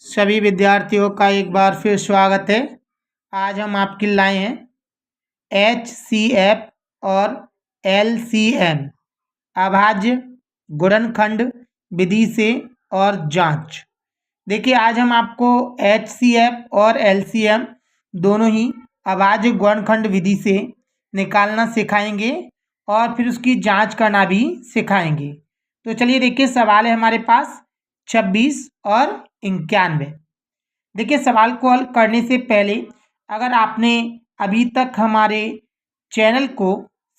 सभी विद्यार्थियों का एक बार फिर स्वागत है। आज हम आपके लिए लाए हैं HCF और LCM अभाज्य गुणनखंड विधि से और जांच। देखिए, आज हम आपको HCF और LCM दोनों ही अभाज्य गुणनखंड विधि से निकालना सिखाएंगे और फिर उसकी जांच करना भी सिखाएंगे। तो चलिए देखिए, सवाल है हमारे पास 26 और 91। देखिए, सवाल को हल करने से पहले अगर आपने अभी तक हमारे चैनल को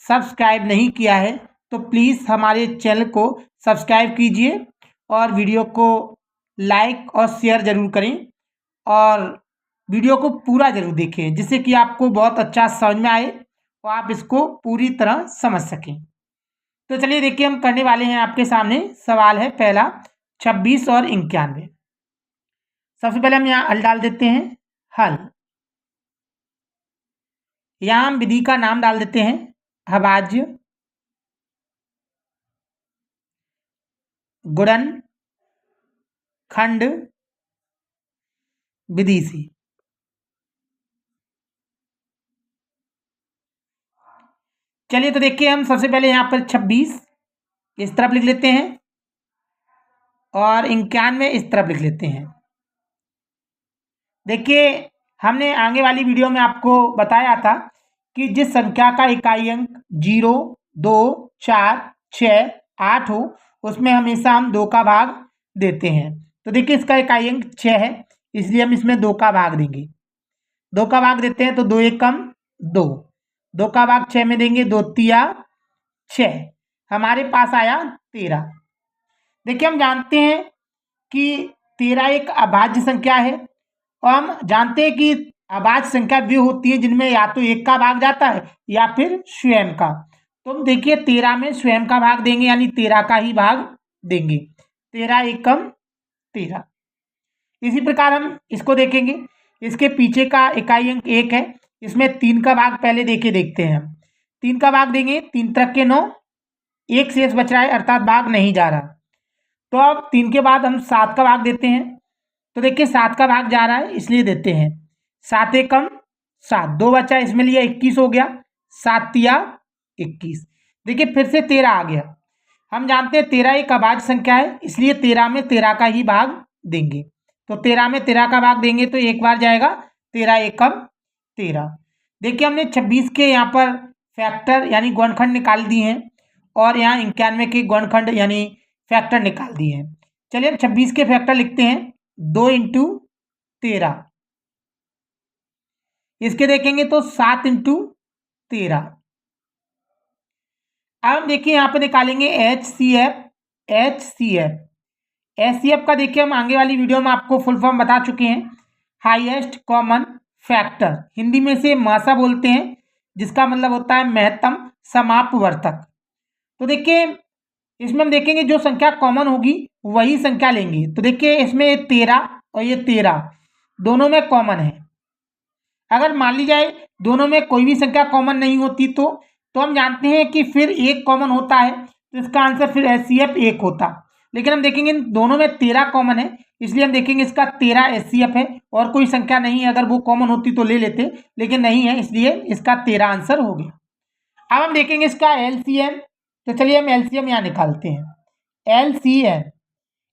सब्सक्राइब नहीं किया है तो प्लीज़ हमारे चैनल को सब्सक्राइब कीजिए और वीडियो को लाइक और शेयर ज़रूर करें और वीडियो को पूरा ज़रूर देखें, जिससे कि आपको बहुत अच्छा समझ में आए और आप इसको पूरी तरह समझ सकें। तो चलिए देखिए, हम करने वाले हैं आपके सामने। सवाल है पहला 26 और 91। सबसे पहले हम यहाँ हल डाल देते हैं। हल, यहाँ हम विधि का नाम डाल देते हैं अभाज्य गुणनखंड विधि से। चलिए तो देखिए, हम सबसे पहले यहाँ पर 26 इस तरफ लिख लेते हैं और 91 इस तरफ लिख लेते हैं। देखिए, हमने आगे वाली वीडियो में आपको बताया था कि जिस संख्या का इकाई अंक 0, 2, 4, 6, 8 हो उसमें हमेशा हम 2 का भाग देते हैं। तो देखिए, इसका इकाई अंक 6 है, इसलिए हम इसमें 2 का भाग देंगे। 2 का भाग देते हैं तो 2 एकम 2, 2 का भाग 6 में देंगे, 2 तिया 6, हमारे पास आया 13। देखिए, हम जानते हैं कि 13 एक अभाज्य संख्या है और हम जानते हैं कि अभाज्य संख्या वे होती है जिनमें या तो 1 का भाग जाता है या फिर स्वयं का। तो हम देखिए 13 में स्वयं का भाग देंगे, यानी 13 का ही भाग देंगे। 13 एकम 13। इसी प्रकार हम इसको देखेंगे, इसके पीछे का इकाई अंक 1 है, इसमें 3 का भाग पहले देके देखते हैं। 3 का भाग देंगे, 3 तरह के 9, 1 शेष बच रहा है अर्थात भाग नहीं जा रहा। तो अब 3 के बाद हम 7 का भाग देते हैं। तो देखिए 7 का भाग जा रहा है इसलिए देते हैं। 7 एकम 7, 2 बचा, इसमें लिया 21 हो गया, 7 तिया 21। देखिए फिर से 13 आ गया। हम जानते हैं 13 एक अभाज्य संख्या है, इसलिए 13 में 13 का ही भाग देंगे। तो 13 में 13 का भाग देंगे तो एक बार जाएगा, 13 एकम 13। देखिए, हमने 26 के यहाँ पर फैक्टर यानी गुणनखंड निकाल दिए हैं और यहाँ 91 के गुणनखंड यानी फैक्टर निकाल दिए हैं। चलिए हम 26 के फैक्टर लिखते हैं। 2 इंटू 13, इसके देखेंगे तो 7 इंटू 13। अब देखिए यहाँ पे निकालेंगे HCF का देखिए हम आगे वाली वीडियो में आपको फुल फॉर्म बता चुके हैं। हाईएस्ट कॉमन फैक्टर, हिंदी में से मासा बोलते हैं, जिसका मतलब होता है महत्तम समापवर्तक। तो देखिए इसमें हम देखेंगे जो संख्या कॉमन होगी वही संख्या लेंगे। तो देखिए इसमें 13 और ये 13 दोनों में कॉमन है। अगर मान ली जाए दोनों में कोई भी संख्या कॉमन नहीं होती तो हम जानते हैं कि फिर एक कॉमन होता है, तो इसका आंसर फिर HCF 1 होता। लेकिन हम देखेंगे दोनों में 13 कॉमन है, इसलिए हम देखेंगे इसका 13 HCF है और कोई संख्या नहीं है। अगर वो कॉमन होती तो ले लेते, लेकिन नहीं है, इसलिए इसका 13 आंसर हो गया। अब हम देखेंगे इसका LCM। तो चलिए हम LCM यहाँ निकालते हैं।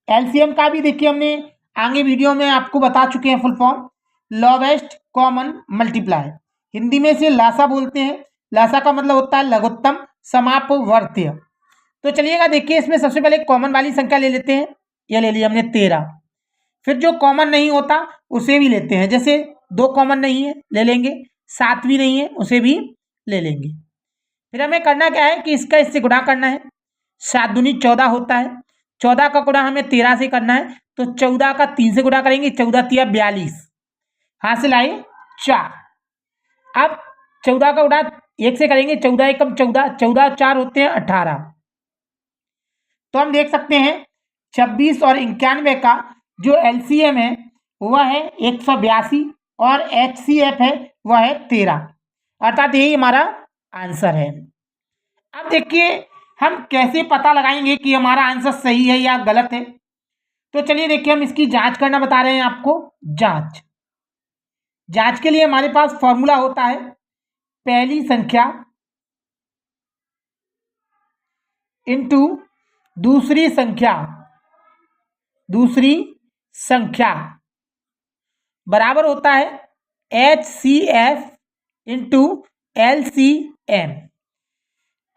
LCM का भी देखिए हमने आगे वीडियो में आपको बता चुके हैं full form. Lowest common multiply, Hindi में से लासा बोलते हैं। लासा का मतलब होता है लघुत्तम समापवर्त्य। तो चलिएगा देखिए, इसमें सबसे पहले कॉमन वाली संख्या ले लेते हैं। यह ले लिया हमने 13। फिर जो कॉमन नहीं होता उसे भी लेते हैं। जैसे 2 कॉमन नहीं है, ले लेंगे। 7 भी नहीं है, उसे भी ले लेंगे। फिर हमें करना क्या है कि इसका इससे गुणा करना है। 7 दूनी 14 होता है, 14 का गुणा हमें 13 से करना है। तो 14 का 3 से गुणा करेंगे, 14 तिया 42, हासिल आए 4। अब 14 का गुणा 1 से करेंगे, 14 एकम 14, 14 4 होते हैं 18। तो हम देख सकते हैं 26 और 91 का जो LCM है वह है 182 और HCF है वह है 13, अर्थात यही हमारा आंसर है। अब देखिए हम कैसे पता लगाएंगे कि हमारा आंसर सही है या गलत है। तो चलिए देखिए, हम इसकी जांच करना बता रहे हैं आपको। जांच के लिए हमारे पास फॉर्मूला होता है पहली संख्या इंटू दूसरी संख्या बराबर होता है HCF इंटू LCM।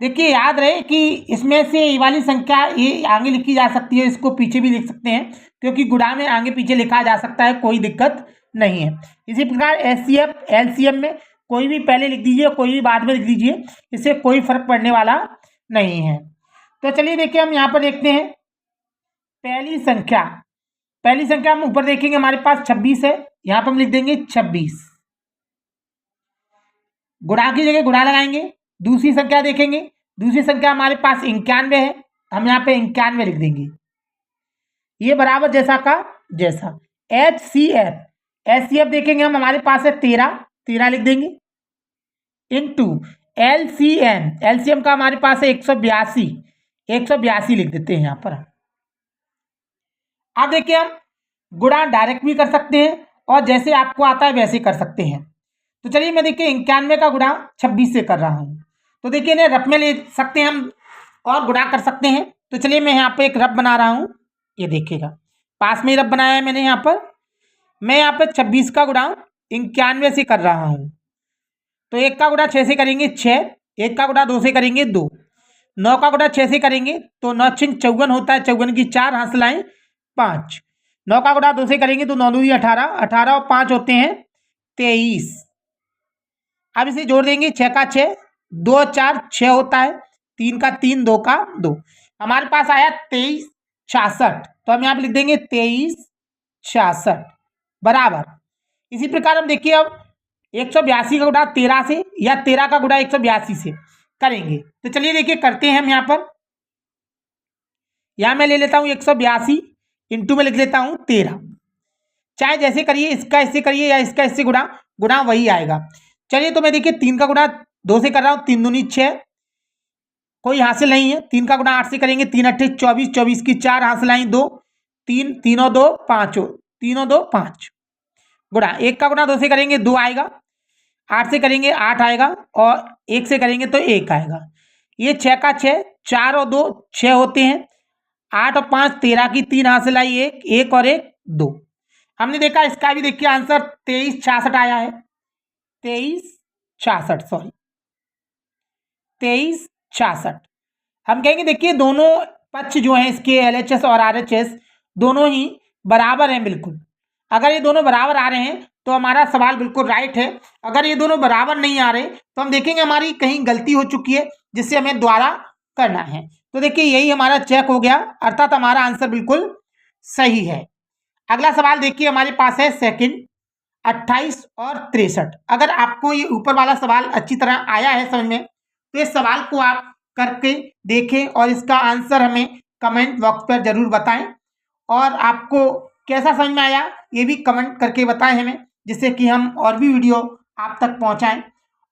देखिए याद रहे कि इसमें से ये वाली संख्या ये आगे लिखी जा सकती है, इसको पीछे भी लिख सकते हैं, क्योंकि गुणा में आगे पीछे लिखा जा सकता है, कोई दिक्कत नहीं है। इसी प्रकार HCF LCM में कोई भी पहले लिख दीजिए, कोई भी बाद में लिख दीजिए, इससे कोई फर्क पड़ने वाला नहीं है। तो चलिए देखिए, हम यहाँ पर देखते हैं पहली संख्या हम ऊपर देखेंगे, हमारे पास 26 है, यहाँ पर हम लिख देंगे 26, गुणा की जगह गुणा लगाएंगे। दूसरी संख्या देखेंगे, दूसरी संख्या हमारे पास 91 है, हम यहाँ पे 91 लिख देंगे। ये बराबर जैसा का जैसा। HCF देखेंगे हम, हमारे पास है 13 लिख देंगे इंटू LCM का हमारे पास है 182 लिख देते हैं यहाँ पर। अब देखिए, हम गुणा डायरेक्ट भी कर सकते हैं और जैसे आपको आता है वैसे कर सकते हैं। तो चलिए, मैं देखिए 91 का गुणा 26 से कर रहा हूँ। तो देखिए, इन्हें रफ में ले सकते हैं हम और गुणा कर सकते हैं। तो चलिए, मैं यहाँ पे एक रफ बना रहा हूँ, ये देखिएगा, पास में ही रफ बनाया है मैंने। यहाँ पर मैं यहाँ पर 26 का गुणा 91 से कर रहा हूँ। तो 1 का गुणा 6 से करेंगे 6, 1 का गुणा 2 से करेंगे 2, 9 का गुणा 6 से करेंगे तो 9 6 54 होता है, 54 की 4 हासिलाएं 5। 9 का गुणा 2 से करेंगे तो 9 दूनी 18, 18 और 5 होते हैं 23। अब इसे जोड़ देंगे, 6 का 6, 2 और 4 6 होता है, 3 का 3, 2 का 2, हमारे पास आया 2366। तो हम यहाँ पे लिख देंगे 2366 बराबर। इसी प्रकार हम देखिए, अब 182 का गुणा 13 से या 13 का गुणा 182 से करेंगे। तो चलिए देखिए, करते हैं हम। यहाँ मैं ले लेता हूँ 182 इंटू में लिख लेता हूँ 13। चाहे जैसे करिए, इसका इससे करिए या इसका इससे गुणा वही आएगा। चलिए, तो मैं देखिए 3 का गुणा 2 से कर रहा हूँ, 3 दूनी 6, कोई हासिल नहीं है। 3 का गुणा 8 से करेंगे, 3 8 24, 24 की 4 हासिलाएं 2, 3 3 और 2 5, 3 और 2 5 गुणा 1 का गुणा 2 से करेंगे 2 आएगा, 8 से करेंगे 8 आएगा और 1 से करेंगे तो 1 आएगा। ये 6 का 6, 4 और 2 6 होते हैं, 8 और 5 13 की 3 हासिल आई 1, 1 और 1 2। हमने देखा इसका भी देखिए आंसर 2366 आया है, 2366। हम कहेंगे देखिए, दोनों पक्ष जो हैं इसके LHS और RHS दोनों ही बराबर हैं बिल्कुल। अगर ये दोनों बराबर आ रहे हैं तो हमारा सवाल बिल्कुल राइट है। अगर ये दोनों बराबर नहीं आ रहे तो हम देखेंगे हमारी कहीं गलती हो चुकी है, जिससे हमें दोबारा करना है। तो देखिए, यही हमारा चेक हो गया, अर्थात हमारा आंसर बिल्कुल सही है। अगला सवाल देखिए, हमारे पास है सेकंड 28 और 63। अगर आपको ये ऊपर वाला सवाल अच्छी तरह आया है समझ में, तो इस सवाल को आप करके देखें और इसका आंसर हमें कमेंट बॉक्स पर जरूर बताएं। और आपको कैसा समझ में आया ये भी कमेंट करके बताएं हमें, जिससे कि हम और भी वीडियो आप तक पहुंचाएं।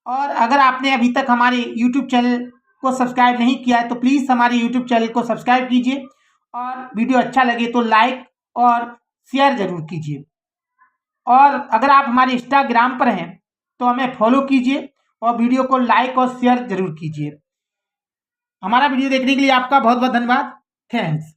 और अगर आपने अभी तक हमारे YouTube चैनल को सब्सक्राइब नहीं किया है तो प्लीज़ हमारे YouTube चैनल को सब्सक्राइब कीजिए, और वीडियो अच्छा लगे तो लाइक और शेयर ज़रूर कीजिए। और अगर आप हमारे इंस्टाग्राम पर हैं तो हमें फॉलो कीजिए और वीडियो को लाइक और शेयर ज़रूर कीजिए। हमारा वीडियो देखने के लिए आपका बहुत बहुत धन्यवाद। थैंक्स।